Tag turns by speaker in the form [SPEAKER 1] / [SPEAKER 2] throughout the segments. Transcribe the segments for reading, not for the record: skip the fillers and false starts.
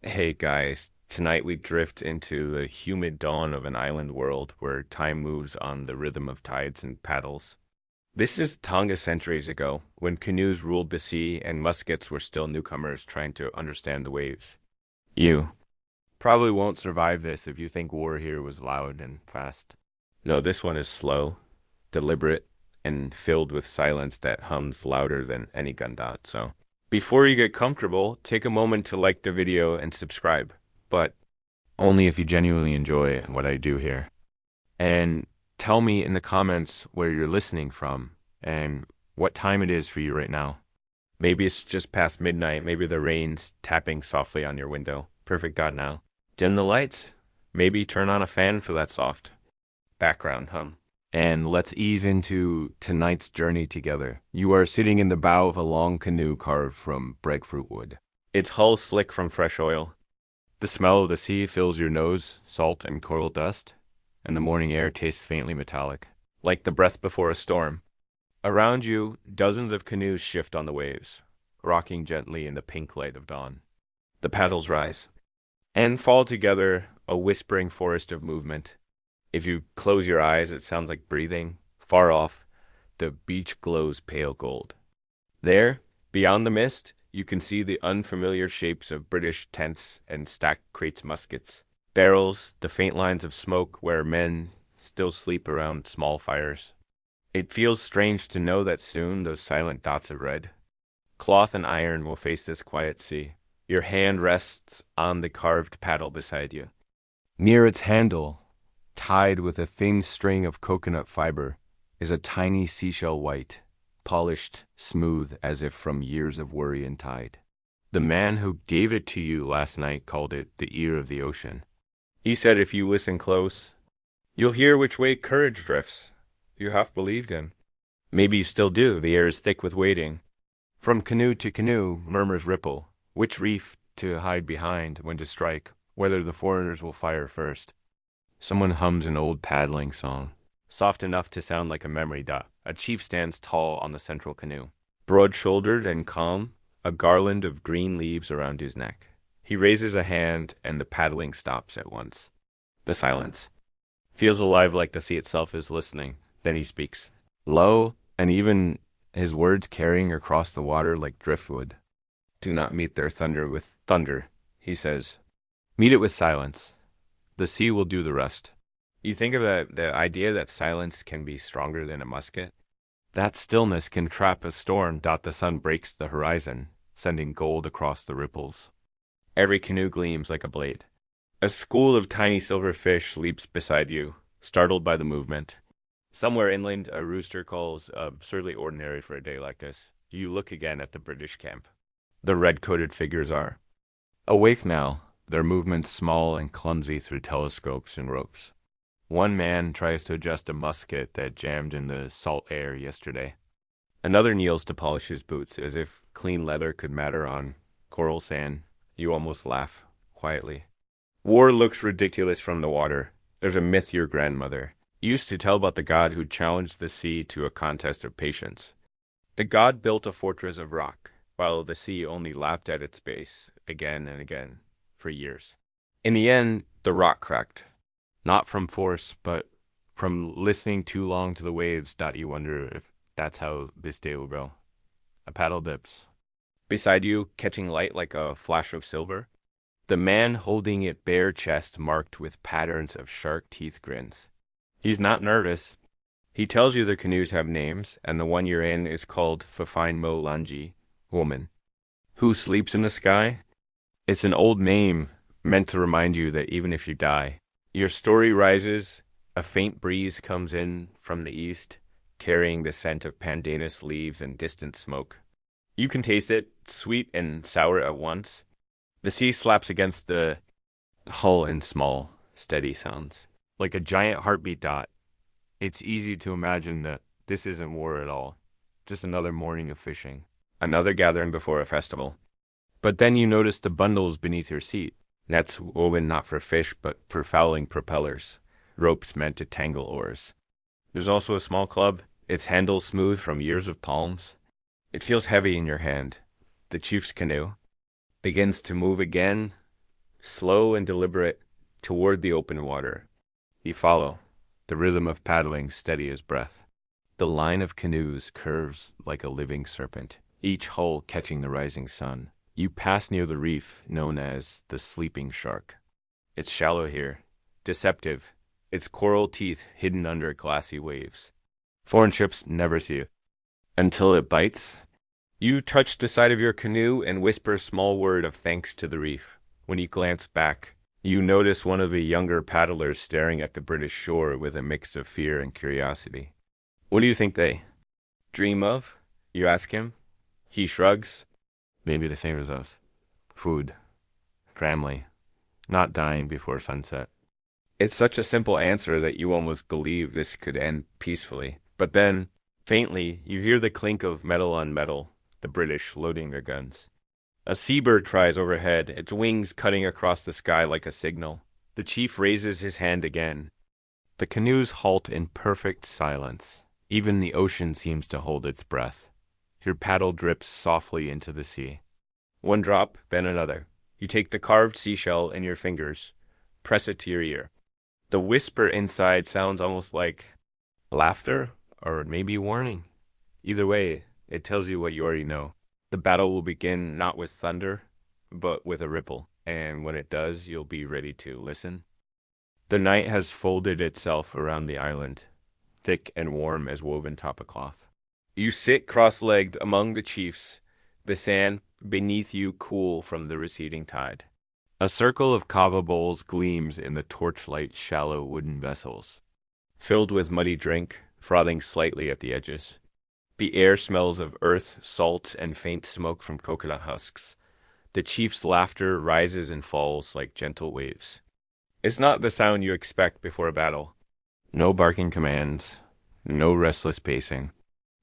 [SPEAKER 1] Hey guys, tonight we drift into the humid dawn of an island world where time moves on the rhythm of tides and paddles. This is Tonga centuries ago, when canoes ruled the sea and muskets were still newcomers trying to understand the waves. You probably won't survive this if you think war here was loud and fast. No, this one is slow, deliberate, and filled with silence that hums louder than any gun dot, so. Before you get comfortable, take a moment to like the video and subscribe, but only if you genuinely enjoy what I do here. And tell me in the comments where you're listening from and what time it is for you right now. Maybe it's just past midnight, maybe the rain's tapping softly on your window. Perfect God now. Dim the lights. Maybe turn on a fan for that soft background hum. And let's ease into tonight's journey together. You are sitting in the bow of a long canoe carved from breadfruit wood. Its hull slick from fresh oil. The smell of the sea fills your nose, salt and coral dust, and the morning air tastes faintly metallic, like the breath before a storm. Around you, dozens of canoes shift on the waves, rocking gently in the pink light of dawn. The paddles rise and fall together, a whispering forest of movement. If you close your eyes, it sounds like breathing. Far off, the beach glows pale gold. There, beyond the mist, you can see the unfamiliar shapes of British tents and stacked crates muskets. Barrels, the faint lines of smoke where men still sleep around small fires. It feels strange to know that soon those silent dots of red, cloth and iron will face this quiet sea. Your hand rests on the carved paddle beside you. Near its handle, tied with a thin string of coconut fiber, is a tiny seashell white, polished, smooth as if from years of worry and tide. The man who gave it to you last night called it the ear of the ocean. He said if you listen close, you'll hear which way courage drifts. You half believed him. Maybe you still do, the air is thick with waiting. From canoe to canoe, murmurs ripple, which reef to hide behind when to strike, whether the foreigners will fire first. Someone hums an old paddling song, soft enough to sound like a memory dot. A chief stands tall on the central canoe, broad-shouldered and calm, a garland of green leaves around his neck. He raises a hand and the paddling stops at once. The silence feels alive like the sea itself is listening. Then he speaks, low, and even his words carrying across the water like driftwood. Do not meet their thunder with thunder, he says. Meet it with silence. The sea will do the rest. You think of the idea that silence can be stronger than a musket? That stillness can trap a storm. The sun breaks the horizon, sending gold across the ripples. Every canoe gleams like a blade. A school of tiny silver fish leaps beside you, startled by the movement. Somewhere inland, a rooster calls, absurdly ordinary for a day like this. You look again at the British camp. The red-coated figures are awake now, their movements small and clumsy through telescopes and ropes. One man tries to adjust a musket that jammed in the salt air yesterday. Another kneels to polish his boots, as if clean leather could matter on coral sand. You almost laugh, quietly. War looks ridiculous from the water. There's a myth your grandmother used to tell about the god who challenged the sea to a contest of patience. The god built a fortress of rock, while the sea only lapped at its base, again and again, for years. In the end, the rock cracked. Not from force, but from listening too long to the waves. You wonder if that's how this day will go. A paddle dips. Beside you, catching light like a flash of silver, the man holding it bare chest marked with patterns of shark teeth grins. He's not nervous. He tells you the canoes have names, and the one you're in is called Fafine Mo Lanji, woman. Who sleeps in the sky? It's an old name meant to remind you that even if you die, your story rises. A faint breeze comes in from the east, carrying the scent of pandanus leaves and distant smoke. You can taste it, sweet and sour at once. The sea slaps against the hull in small, steady sounds, like a giant heartbeat dot. It's easy to imagine that this isn't war at all, just another morning of fishing, another gathering before a festival. But then you notice the bundles beneath your seat, nets woven not for fish but for fouling propellers, ropes meant to tangle oars. There's also a small club, its handle smooth from years of palms. It feels heavy in your hand. The chief's canoe begins to move again, slow and deliberate, toward the open water. You follow, the rhythm of paddling steady as breath. The line of canoes curves like a living serpent, each hull catching the rising sun. You pass near the reef known as the Sleeping Shark. It's shallow here, deceptive, its coral teeth hidden under glassy waves. Foreign ships never see it. Until it bites, you touch the side of your canoe and whisper a small word of thanks to the reef. When you glance back, you notice one of the younger paddlers staring at the British shore with a mix of fear and curiosity. What do you think they dream of? You ask him. He shrugs. Maybe the same as us. Food. Family. Not dying before sunset. It's such a simple answer that you almost believe this could end peacefully. But then, faintly, you hear the clink of metal on metal, the British loading their guns. A seabird cries overhead, its wings cutting across the sky like a signal. The chief raises his hand again. The canoes halt in perfect silence. Even the ocean seems to hold its breath. Your paddle drips softly into the sea. One drop, then another. You take the carved seashell in your fingers, press it to your ear. The whisper inside sounds almost like laughter or maybe warning. Either way, it tells you what you already know. The battle will begin not with thunder, but with a ripple. And when it does, you'll be ready to listen. The night has folded itself around the island, thick and warm as woven top of cloth. You sit cross-legged among the chiefs, the sand beneath you cool from the receding tide. A circle of kava bowls gleams in the torchlight shallow wooden vessels, filled with muddy drink, frothing slightly at the edges. The air smells of earth, salt, and faint smoke from coconut husks. The chief's laughter rises and falls like gentle waves. It's not the sound you expect before a battle. No barking commands, no restless pacing.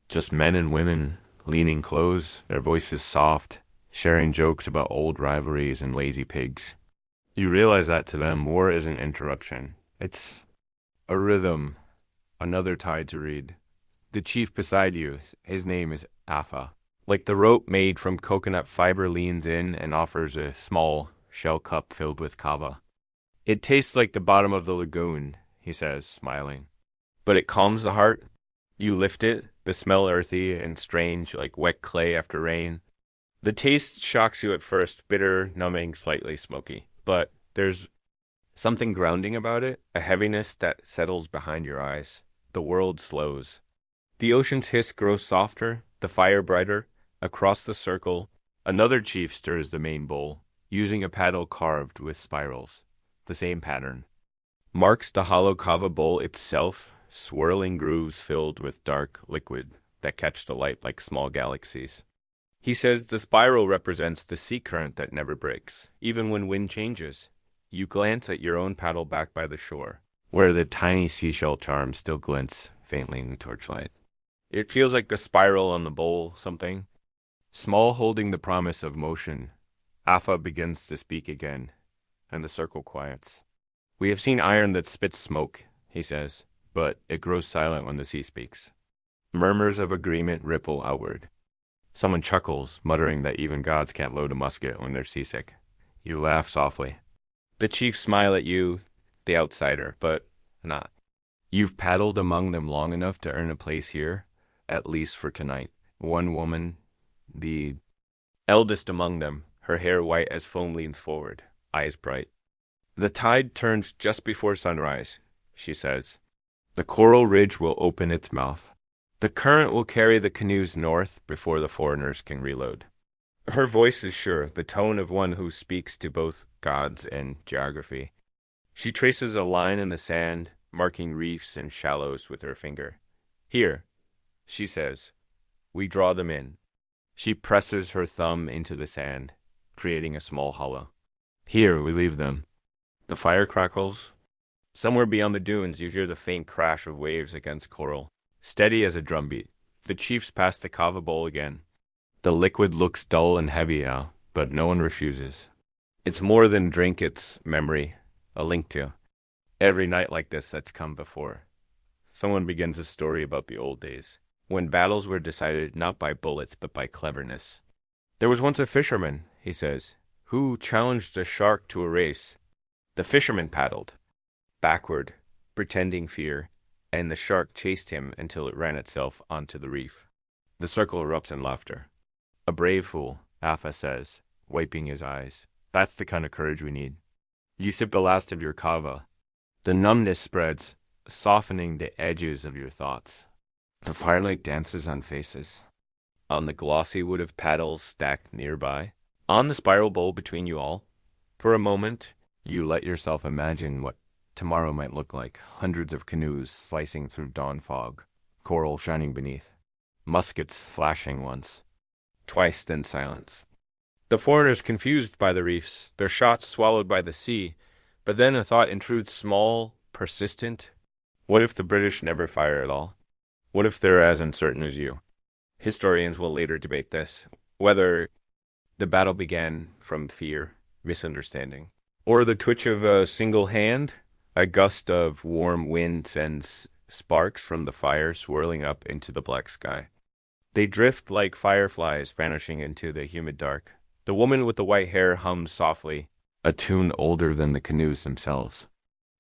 [SPEAKER 1] Just men and women, leaning close, their voices soft, sharing jokes about old rivalries and lazy pigs. You realize that to them, war isn't interruption. It's a rhythm, another tide to read. The chief beside you, his name is Afa. Like the rope made from coconut fiber leans in and offers a small shell cup filled with kava. It tastes like the bottom of the lagoon, he says, smiling. But it calms the heart. You lift it, the smell earthy and strange like wet clay after rain. The taste shocks you at first, bitter, numbing, slightly smoky. But there's something grounding about it, a heaviness that settles behind your eyes. The world slows. The ocean's hiss grows softer, the fire brighter. Across the circle, another chief stirs the main bowl, using a paddle carved with spirals. The same pattern. Marks the hollow kava bowl itself, swirling grooves filled with dark liquid that catch the light like small galaxies. He says the spiral represents the sea current that never breaks, even when wind changes. You glance at your own paddle back by the shore, where the tiny seashell charm still glints faintly in the torchlight. It feels like the spiral on the bowl, something. Small holding the promise of motion, Afa begins to speak again, and the circle quiets. We have seen iron that spits smoke, he says, but it grows silent when the sea speaks. Murmurs of agreement ripple outward. Someone chuckles, muttering that even gods can't load a musket when they're seasick. You laugh softly. The chiefs smile at you, the outsider, but not. You've paddled among them long enough to earn a place here, at least for tonight. One woman, the eldest among them, her hair white as foam, leans forward, eyes bright. The tide turns just before sunrise, she says. The coral ridge will open its mouth. The current will carry the canoes north before the foreigners can reload. Her voice is sure, the tone of one who speaks to both gods and geography. She traces a line in the sand, marking reefs and shallows with her finger. Here, she says, we draw them in. She presses her thumb into the sand, creating a small hollow. Here we leave them. The fire crackles. Somewhere beyond the dunes, you hear the faint crash of waves against coral, steady as a drumbeat. The chiefs pass the kava bowl again. The liquid looks dull and heavy now, but no one refuses. It's more than drink, it's memory, a link to every night like this that's come before. Someone begins a story about the old days, when battles were decided not by bullets but by cleverness. There was once a fisherman, he says, Who challenged a shark to a race? The fisherman paddled, backward, pretending fear, and the shark chased him until it ran itself onto the reef. The circle erupts in laughter. A brave fool, Alpha says, wiping his eyes. That's the kind of courage we need. You sip the last of your kava. The numbness spreads, softening the edges of your thoughts. The firelight dances on faces. On the glossy wood of paddles stacked nearby. On the spiral bowl between you all. For a moment, you let yourself imagine what tomorrow might look like. Hundreds of canoes slicing through dawn fog. Coral shining beneath. Muskets flashing once. Twice, then silence. The foreigners confused by the reefs, their shots swallowed by the sea. But then a thought intrudes, small, persistent. What if the British never fire at all? What if they're as uncertain as you? Historians will later debate this, whether the battle began from fear, misunderstanding, or the twitch of a single hand. A gust of warm wind sends sparks from the fire swirling up into the black sky. They drift like fireflies vanishing into the humid dark. The woman with the white hair hums softly, a tune older than the canoes themselves.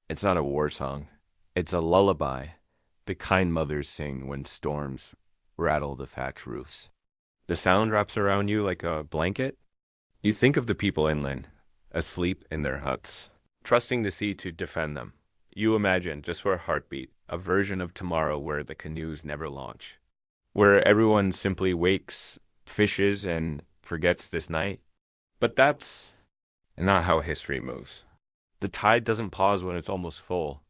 [SPEAKER 1] It's not a war song. It's a lullaby the kind mothers sing when storms rattle the thatch roofs. The sound wraps around you like a blanket. You think of the people inland, asleep in their huts, trusting the sea to defend them. You imagine, just for a heartbeat, a version of tomorrow where the canoes never launch, where everyone simply wakes, fishes, and forgets this night. But that's not how history moves. The tide doesn't pause when it's almost full.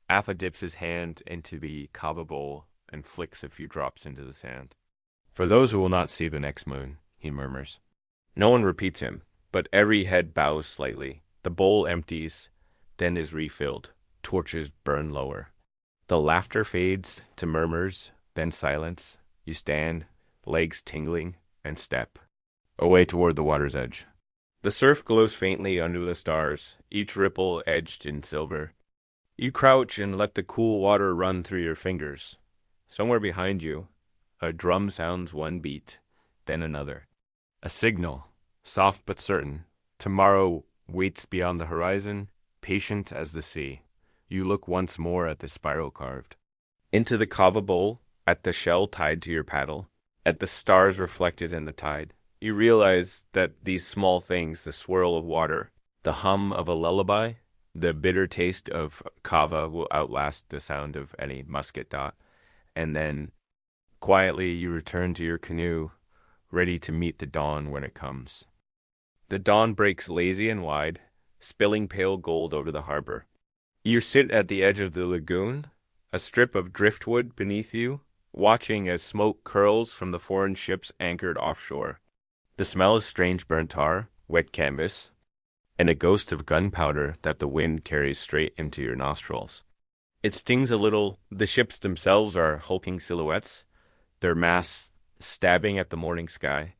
[SPEAKER 1] Alpha dips his hand into the kava bowl and flicks a few drops into the sand. For those who will not see the next moon, he murmurs. No one repeats him, but every head bows slightly. The bowl empties, then is refilled. Torches burn lower. The laughter fades to murmurs, then silence. You stand, legs tingling, and step away toward the water's edge. The surf glows faintly under the stars, each ripple edged in silver. You crouch and let the cool water run through your fingers. Somewhere behind you, a drum sounds one beat, then another. A signal, soft but certain. Tomorrow waits beyond the horizon, patient as the sea. You look once more at the spiral carved. Into the kava bowl, at the shell tied to your paddle, at the stars reflected in the tide. You realize that these small things, the swirl of water, the hum of a lullaby, the bitter taste of kava will outlast the sound of any musket dot. And then, quietly, you return to your canoe, ready to meet the dawn when it comes. The dawn breaks lazy and wide, spilling pale gold over the harbor. You sit at the edge of the lagoon, a strip of driftwood beneath you, watching as smoke curls from the foreign ships anchored offshore. The smell is strange burnt tar, wet canvas, and a ghost of gunpowder that the wind carries straight into your nostrils. It stings a little. The ships themselves are hulking silhouettes, their masts stabbing at the morning sky.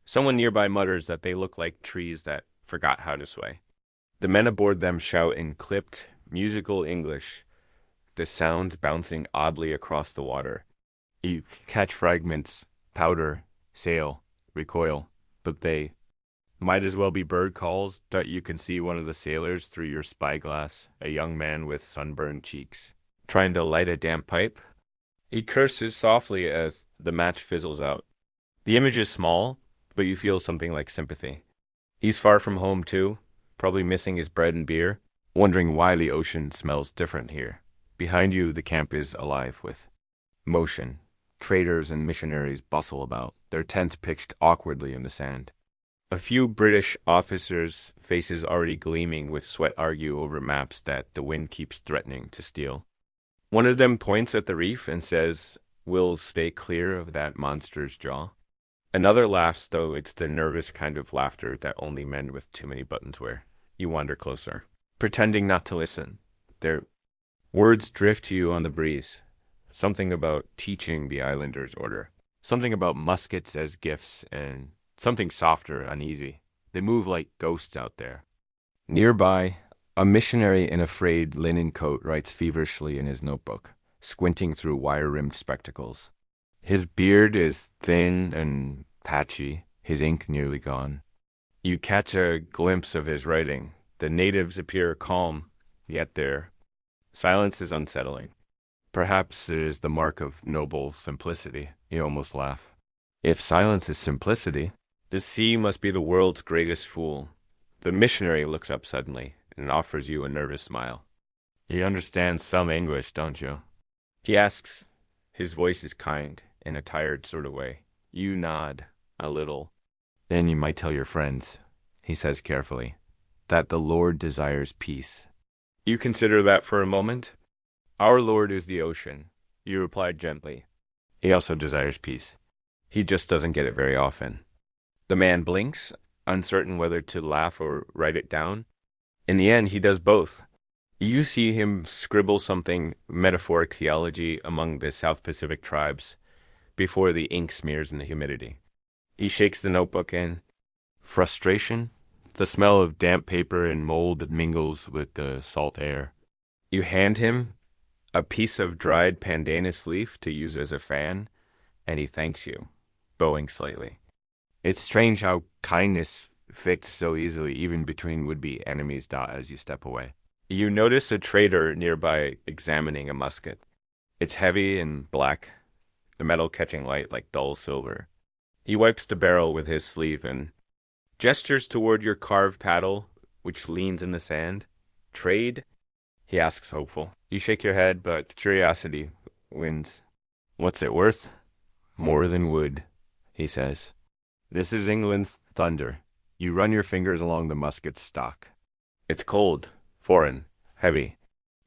[SPEAKER 1] Someone nearby mutters that they look like trees that forgot how to sway. The men aboard them shout in clipped, musical English, the sounds bouncing oddly across the water. You catch fragments, powder, sail, recoil, but they might as well be bird calls that you can see one of the sailors through your spyglass, a young man with sunburned cheeks, trying to light a damp pipe. He curses softly as the match fizzles out. The image is small, but you feel something like sympathy. He's far from home too, probably missing his bread and beer, wondering why the ocean smells different here. Behind you, the camp is alive with motion. Traders and missionaries bustle about, their tents pitched awkwardly in the sand. A few British officers' faces already gleaming with sweat argue over maps that the wind keeps threatening to steal. One of them points at the reef and says, "We'll stay clear of that monster's jaw." Another laughs, though it's the nervous kind of laughter that only men with too many buttons wear. You wander closer, pretending not to listen. Their words drift to you on the breeze. Something about teaching the islanders order. Something about muskets as gifts, and something softer, uneasy. They move like ghosts out there. Nearby, a missionary in a frayed linen coat writes feverishly in his notebook, squinting through wire-rimmed spectacles. His beard is thin and patchy, his ink nearly gone. You catch a glimpse of his writing. The natives appear calm, yet their silence is unsettling. Perhaps it is the mark of noble simplicity. You almost laugh. If silence is simplicity, the sea must be the world's greatest fool. The missionary looks up suddenly and offers you a nervous smile. You understand some English, don't you? He asks. His voice is kind, in a tired sort of way. You nod, a little. Then you might tell your friends, he says carefully, that the Lord desires peace. You consider that for a moment? Our Lord is the ocean, you replied gently. He also desires peace. He just doesn't get it very often. The man blinks, uncertain whether to laugh or write it down. In the end, he does both. You see him scribble something metaphoric theology among the South Pacific tribes before the ink smears in the humidity. He shakes the notebook in. Frustration? The smell of damp paper and mold that mingles with the salt air. You hand him a piece of dried pandanus leaf to use as a fan, and he thanks you, bowing slightly. It's strange how kindness fits so easily even between would-be enemies as you step away. You notice a trader nearby examining a musket. It's heavy and black, the metal catching light like dull silver. He wipes the barrel with his sleeve and gestures toward your carved paddle, which leans in the sand. Trade? He asks, hopeful. You shake your head, but curiosity wins. What's it worth? More than wood, he says. This is England's thunder. You run your fingers along the musket's stock. It's cold, foreign, heavy.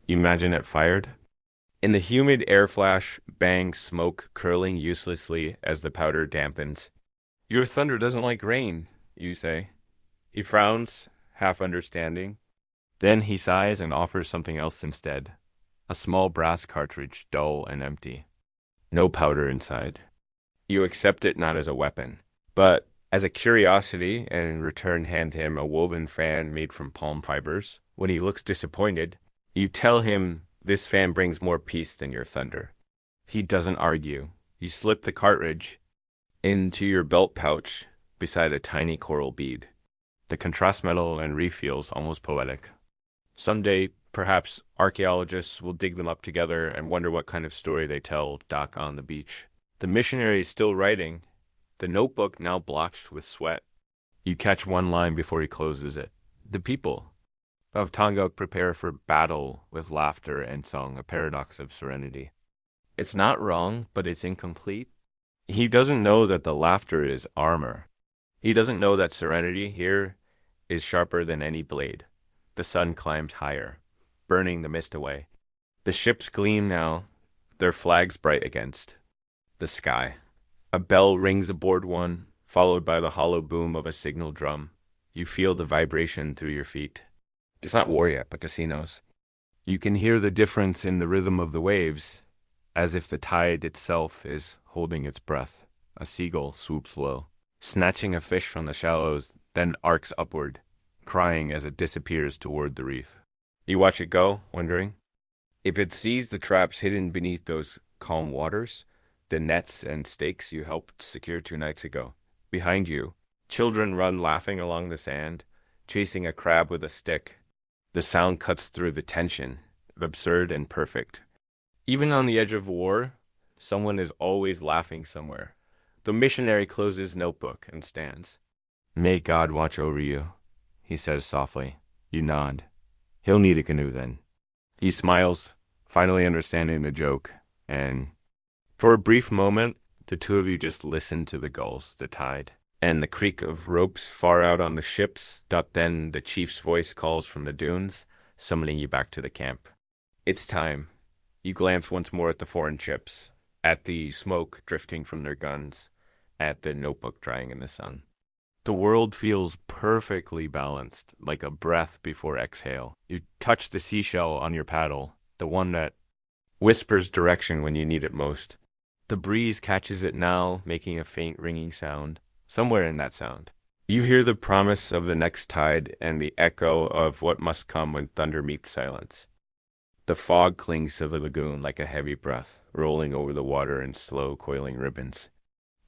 [SPEAKER 1] You imagine it fired? In the humid air flash, bang smoke curling uselessly as the powder dampens. Your thunder doesn't like rain, you say. He frowns, half understanding. Then he sighs and offers something else instead. A small brass cartridge, dull and empty. No powder inside. You accept it not as a weapon, but as a curiosity, and in return hand him a woven fan made from palm fibers. When he looks disappointed, you tell him this fan brings more peace than your thunder. He doesn't argue. You slip the cartridge into your belt pouch beside a tiny coral bead. The contrast metal and reef feels almost poetic. Someday, perhaps, archaeologists will dig them up together and wonder what kind of story they tell dock on the beach. The missionary is still writing, the notebook now blotched with sweat. You catch one line before he closes it. The people of Tonga prepare for battle with laughter and song, a paradox of serenity. It's not wrong, but it's incomplete. He doesn't know that the laughter is armor. He doesn't know that serenity here is sharper than any blade. The sun climbs higher, burning the mist away. The ships gleam now, their flags bright against the sky. A bell rings aboard one, followed by the hollow boom of a signal drum. You feel the vibration through your feet. It's not war yet, but casinos. You can hear the difference in the rhythm of the waves, as if the tide itself is holding its breath. A seagull swoops low, snatching a fish from the shallows, then arcs upward, crying as it disappears toward the reef. You watch it go, wondering if it sees the traps hidden beneath those calm waters, the nets and stakes you helped secure 2 nights ago. Behind you, children run laughing along the sand, chasing a crab with a stick. The sound cuts through the tension, absurd and perfect. Even on the edge of war, someone is always laughing somewhere. The missionary closes his notebook and stands. May God watch over you, he says softly. You nod. He'll need a canoe then. He smiles, finally understanding the joke, and for a brief moment, the two of you just listen to the gulls, the tide, and the creak of ropes far out on the ships. Then the chief's voice calls from the dunes, summoning you back to the camp. It's time. You glance once more at the foreign ships, at the smoke drifting from their guns, at the notebook drying in the sun. The world feels perfectly balanced, like a breath before exhale. You touch the seashell on your paddle, the one that whispers direction when you need it most. The breeze catches it now, making a faint ringing sound. Somewhere in that sound, you hear the promise of the next tide and the echo of what must come when thunder meets silence. The fog clings to the lagoon like a heavy breath, rolling over the water in slow, coiling ribbons.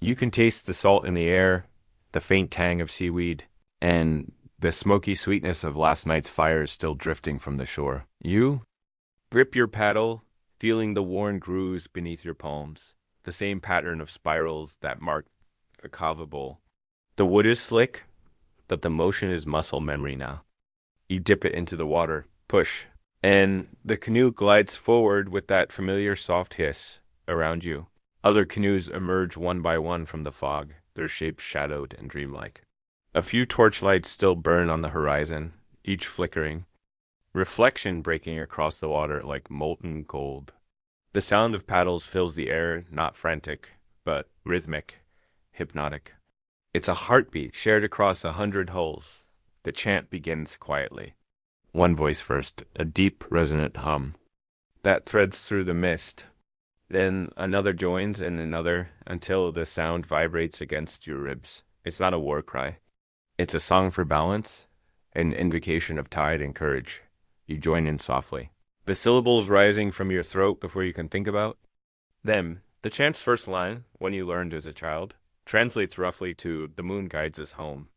[SPEAKER 1] You can taste the salt in the air, the faint tang of seaweed. and the smoky sweetness of last night's fire is still drifting from the shore. You grip your paddle, feeling the worn grooves beneath your palms, the same pattern of spirals that mark the kava bowl. The wood is slick, but the motion is muscle memory now. You dip it into the water, push, and the canoe glides forward with that familiar soft hiss around you. Other canoes emerge one by one from the fog, their shapes shadowed and dreamlike. A few torchlights still burn on the horizon, each flickering, reflection breaking across the water like molten gold. The sound of paddles fills the air, not frantic, but rhythmic, hypnotic. It's a heartbeat shared across 100 hulls. The chant begins quietly. One voice first, a deep, resonant hum that threads through the mist. Then another joins and another until the sound vibrates against your ribs. It's not a war cry. It's a song for balance, an invocation of tide and courage. You join in softly, the syllables rising from your throat before you can think about them. The chant's first line, one you learned as a child, translates roughly to "the moon guides us home."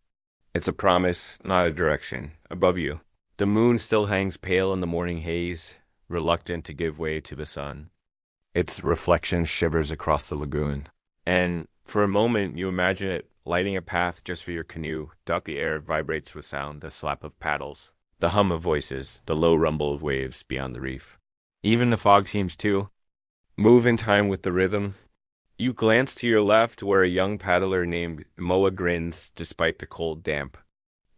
[SPEAKER 1] It's a promise, not a direction. Above you, the moon still hangs pale in the morning haze, reluctant to give way to the sun. Its reflection shivers across the lagoon, and for a moment you imagine it lighting a path just for your canoe. The air vibrates with sound, the slap of paddles, the hum of voices, the low rumble of waves beyond the reef. Even the fog seems to move in time with the rhythm. You glance to your left where a young paddler named Moa grins despite the cold damp.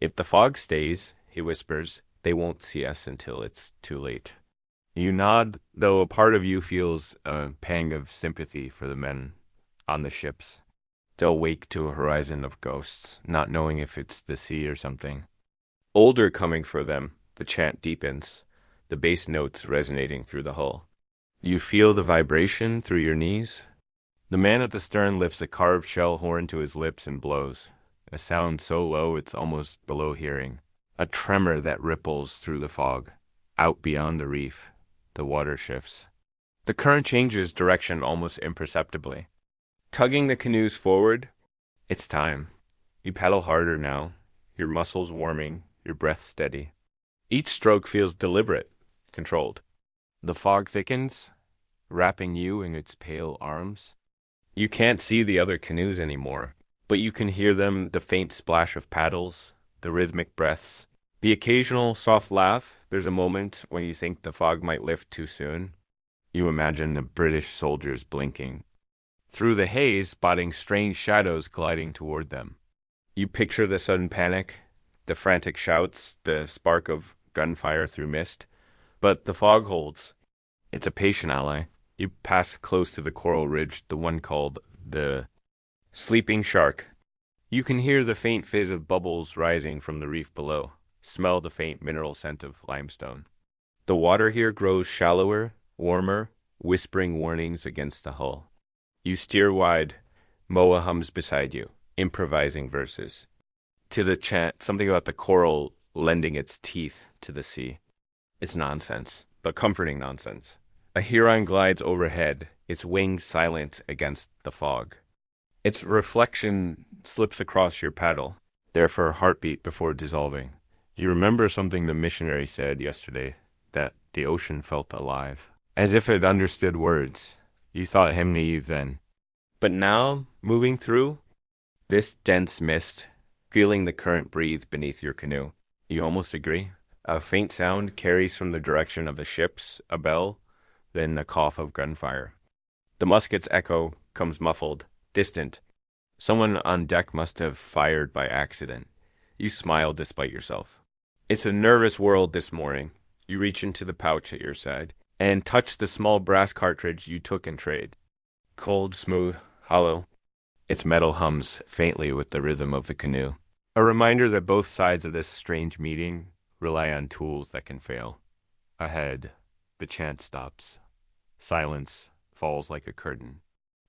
[SPEAKER 1] "If the fog stays," he whispers, "they won't see us until it's too late." You nod, though a part of you feels a pang of sympathy for the men on the ships. They'll wake to a horizon of ghosts, not knowing if it's the sea or something. Older coming for them, the chant deepens, the bass notes resonating through the hull. You feel the vibration through your knees. The man at the stern lifts a carved shell horn to his lips and blows, a sound so low it's almost below hearing, a tremor that ripples through the fog. Out beyond the reef, the water shifts. The current changes direction almost imperceptibly. Tugging the canoes forward, it's time. You paddle harder now, your muscles warming, your breath steady. Each stroke feels deliberate, controlled. The fog thickens, wrapping you in its pale arms. You can't see the other canoes anymore, but you can hear them, the faint splash of paddles, the rhythmic breaths, the occasional soft laugh. There's a moment when you think the fog might lift too soon. You imagine the British soldiers blinking through the haze, spotting strange shadows gliding toward them. You picture the sudden panic, the frantic shouts, the spark of gunfire through mist. But the fog holds. It's a patient ally. You pass close to the coral ridge, the one called the Sleeping Shark. You can hear the faint fizz of bubbles rising from the reef below, smell the faint mineral scent of limestone. The water here grows shallower, warmer, whispering warnings against the hull. You steer wide. Moa hums beside you, improvising verses. To the chant, something about the coral lending its teeth to the sea. It's nonsense, but comforting nonsense. A heron glides overhead, its wings silent against the fog. Its reflection slips across your paddle, there for a heartbeat before dissolving. You remember something the missionary said yesterday, that the ocean felt alive, as if it understood words. You thought him naive then. But now, moving through this dense mist, feeling the current breathe beneath your canoe, you almost agree. A faint sound carries from the direction of the ships, a bell, then a cough of gunfire. The musket's echo comes muffled, distant. Someone on deck must have fired by accident. You smile despite yourself. It's a nervous world this morning. You reach into the pouch at your side and touch the small brass cartridge you took in trade. Cold, smooth, hollow. Its metal hums faintly with the rhythm of the canoe. A reminder that both sides of this strange meeting rely on tools that can fail. Ahead, the chant stops. Silence falls like a curtain.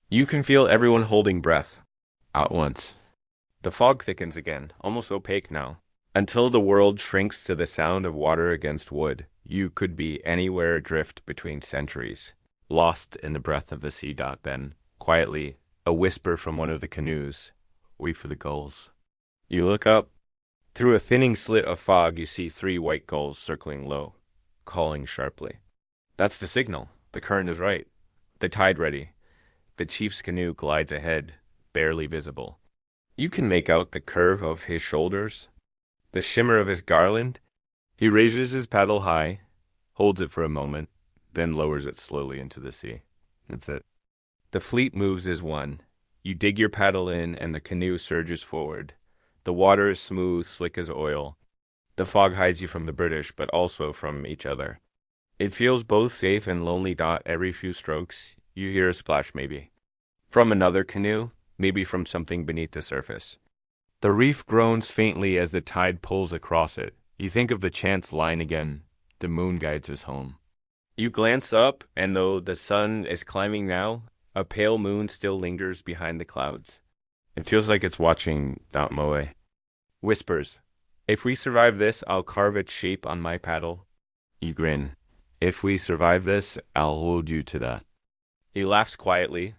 [SPEAKER 1] You can feel everyone holding breath at once. The fog thickens again, almost opaque now. Until the world shrinks to the sound of water against wood, you could be anywhere adrift between centuries, lost in the breath of the sea. Then, quietly, a whisper from one of the canoes. "Wait for the gulls." You look up. Through a thinning slit of fog, you see three white gulls circling low, calling sharply. That's the signal. The current is right. The tide ready. The chief's canoe glides ahead, barely visible. You can make out the curve of his shoulders, the shimmer of his garland. He raises his paddle high, holds it for a moment, then lowers it slowly into the sea. That's it. The fleet moves as one. You dig your paddle in, and the canoe surges forward. The water is smooth, slick as oil. The fog hides you from the British, but also from each other. It feels both safe and lonely. Every few strokes, you hear a splash maybe. From another canoe, maybe from something beneath the surface. The reef groans faintly as the tide pulls across it. You think of the chance line again. The moon guides us home. You glance up, and though the sun is climbing now, a pale moon still lingers behind the clouds. It feels like it's watching Moe. Whispers, "If we survive this, I'll carve its shape on my paddle." You grin. "If we survive this, I'll hold you to that." He laughs quietly,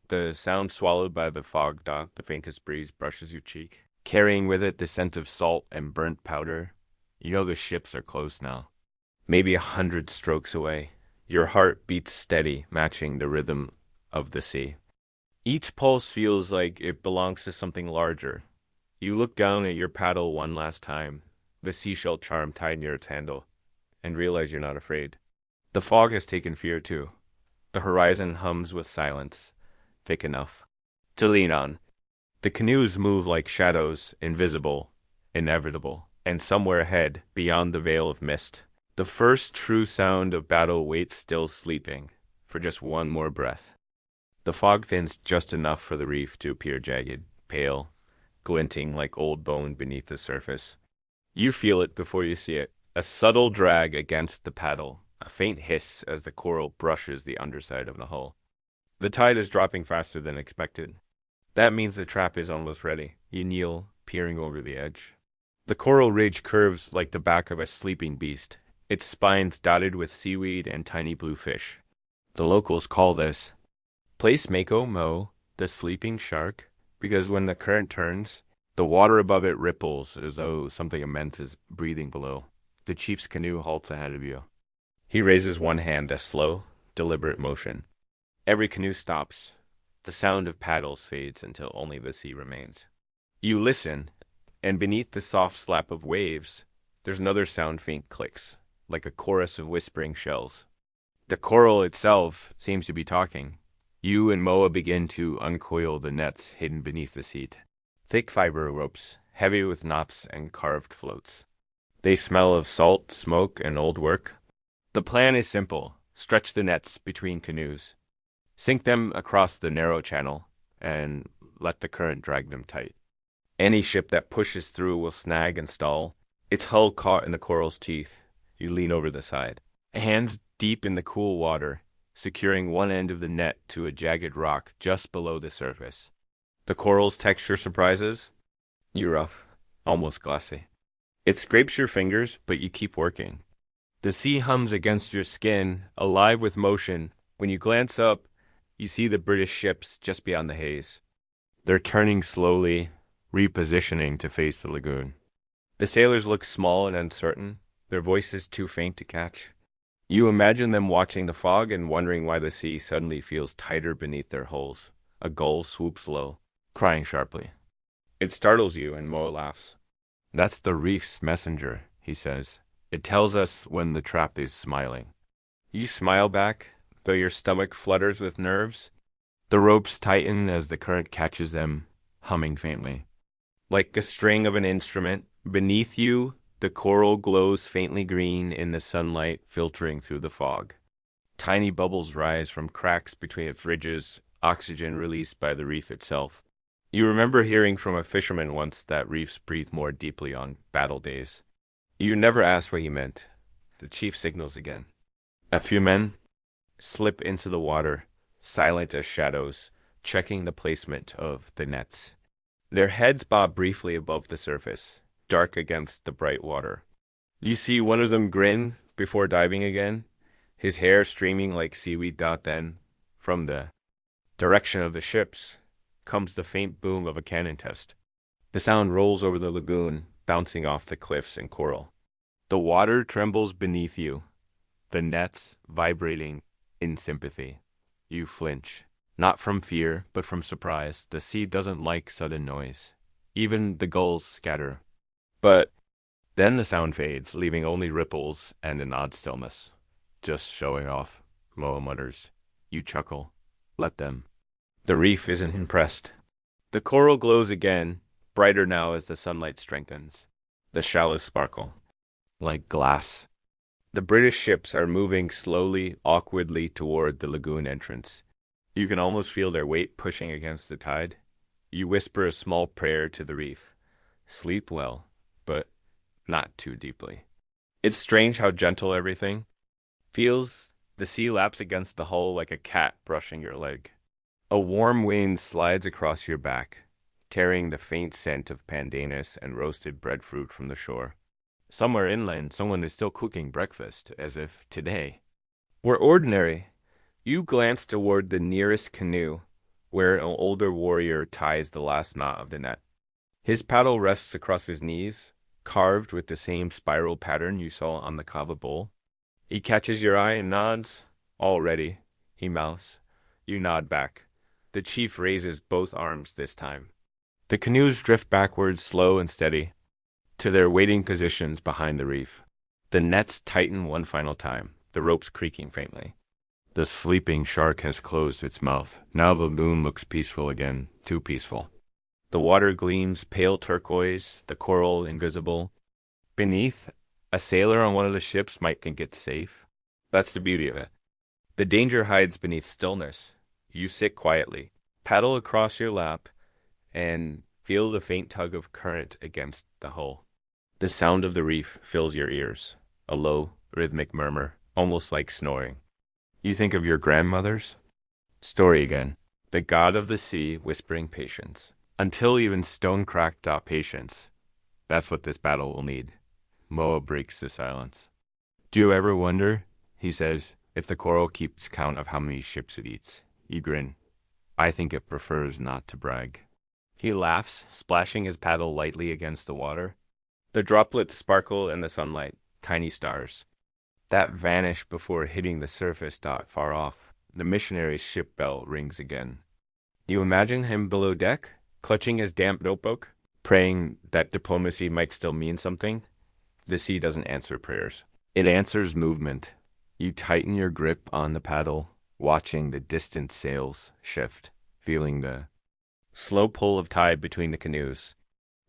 [SPEAKER 1] the sound swallowed by the fog. The faintest breeze brushes your cheek, carrying with it the scent of salt and burnt powder. You know the ships are close now. Maybe 100 strokes away. Your heart beats steady, matching the rhythm of the sea. Each pulse feels like it belongs to something larger. You look down at your paddle one last time, the seashell charm tied near its handle, and realize you're not afraid. The fog has taken fear too. The horizon hums with silence, thick enough to lean on. The canoes move like shadows, invisible, inevitable, and somewhere ahead, beyond the veil of mist, the first true sound of battle waits still sleeping, for just one more breath. The fog thins just enough for the reef to appear jagged, pale, glinting like old bone beneath the surface. You feel it before you see it, a subtle drag against the paddle, a faint hiss as the coral brushes the underside of the hull. The tide is dropping faster than expected. That means the trap is almost ready. You kneel, peering over the edge. The coral ridge curves like the back of a sleeping beast, its spines dotted with seaweed and tiny blue fish. The locals call this place Mako Mo, the sleeping shark, because when the current turns, the water above it ripples as though something immense is breathing below. The chief's canoe halts ahead of you. He raises one hand, a slow, deliberate motion. Every canoe stops. The sound of paddles fades until only the sea remains. You listen, and beneath the soft slap of waves, there's another sound faint clicks, like a chorus of whispering shells. The coral itself seems to be talking. You and Moa begin to uncoil the nets hidden beneath the seat. Thick fiber ropes, heavy with knots and carved floats. They smell of salt, smoke, and old work. The plan is simple. Stretch the nets between canoes. Sink them across the narrow channel, and let the current drag them tight. Any ship that pushes through will snag and stall, its hull caught in the coral's teeth. You lean over the side, hands deep in the cool water, securing one end of the net to a jagged rock just below the surface. The coral's texture surprises. You're rough, almost glassy. It scrapes your fingers, but you keep working. The sea hums against your skin, alive with motion. When you glance up, you see the British ships just beyond the haze. They're turning slowly, repositioning to face the lagoon. The sailors look small and uncertain, their voices too faint to catch. You imagine them watching the fog and wondering why the sea suddenly feels tighter beneath their hulls. A gull swoops low, crying sharply. It startles you, and Moa laughs. "That's the reef's messenger," he says. "It tells us when the trap is smiling." You smile back, though your stomach flutters with nerves. The ropes tighten as the current catches them, humming faintly. Like a string of an instrument, beneath you, the coral glows faintly green in the sunlight filtering through the fog. Tiny bubbles rise from cracks between its ridges, oxygen released by the reef itself. You remember hearing from a fisherman once that reefs breathe more deeply on battle days. You never asked what he meant. The chief signals again. A few men slip into the water, silent as shadows, checking the placement of the nets. Their heads bob briefly above the surface, dark against the bright water. You see one of them grin before diving again, his hair streaming like seaweed. Then, from the direction of the ships, comes the faint boom of a cannon test. The sound rolls over the lagoon, bouncing off the cliffs and coral. The water trembles beneath you, the nets vibrating in sympathy. You flinch, not from fear, but from surprise. The sea doesn't like sudden noise. Even the gulls scatter. But then the sound fades, leaving only ripples and an odd stillness. Just showing off, Moa mutters. You chuckle. Let them. The reef isn't impressed. The coral glows again, brighter now as the sunlight strengthens. The shallows sparkle, like glass. The British ships are moving slowly, awkwardly toward the lagoon entrance. You can almost feel their weight pushing against the tide. You whisper a small prayer to the reef. Sleep well, but not too deeply. It's strange how gentle everything feels. The sea laps against the hull like a cat brushing your leg. A warm wind slides across your back, carrying the faint scent of pandanus and roasted breadfruit from the shore. Somewhere inland, someone is still cooking breakfast, as if today were ordinary. You glance toward the nearest canoe, where an older warrior ties the last knot of the net. His paddle rests across his knees, carved with the same spiral pattern you saw on the kava bowl. He catches your eye and nods. All ready, he mouths. You nod back. The chief raises both arms this time. The canoes drift backwards, slow and steady, to their waiting positions behind the reef. The nets tighten one final time, the ropes creaking faintly. The sleeping shark has closed its mouth. Now the moon looks peaceful again, too peaceful. The water gleams pale turquoise, the coral invisible. Beneath, a sailor on one of the ships might think it's safe. That's the beauty of it. The danger hides beneath stillness. You sit quietly, paddle across your lap, and feel the faint tug of current against the hull. The sound of the reef fills your ears, a low, rhythmic murmur, almost like snoring. You think of your grandmother's story again, the god of the sea whispering patience. Until even stone-cracked patience. That's what this battle will need. Moa breaks the silence. Do you ever wonder, he says, if the coral keeps count of how many ships it eats? You grin. I think it prefers not to brag. He laughs, splashing his paddle lightly against the water. The droplets sparkle in the sunlight, tiny stars that vanish before hitting the surface far off. The missionary's ship bell rings again. You imagine him below deck, clutching his damp notebook, praying that diplomacy might still mean something. The sea doesn't answer prayers. It answers movement. You tighten your grip on the paddle, watching the distant sails shift, feeling the slow pull of tide between the canoes.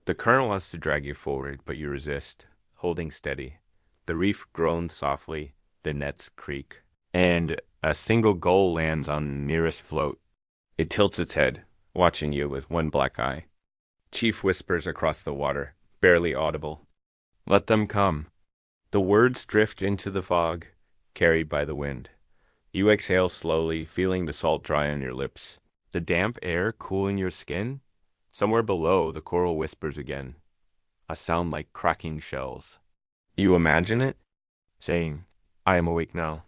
[SPEAKER 1] The current wants to drag you forward, but you resist, holding steady. The reef groans softly, the nets creak, and a single gull lands on the nearest float. It tilts its head, watching you with one black eye. Chief whispers across the water, barely audible. Let them come. The words drift into the fog, carried by the wind. You exhale slowly, feeling the salt dry on your lips. The damp air cooling your skin. Somewhere below, the coral whispers again, a sound like cracking shells. You imagine it, saying, I am awake now.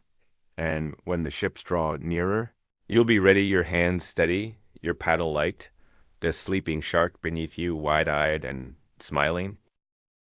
[SPEAKER 1] And when the ships draw nearer, you'll be ready, your hands steady, your paddle light, the sleeping shark beneath you wide-eyed and smiling.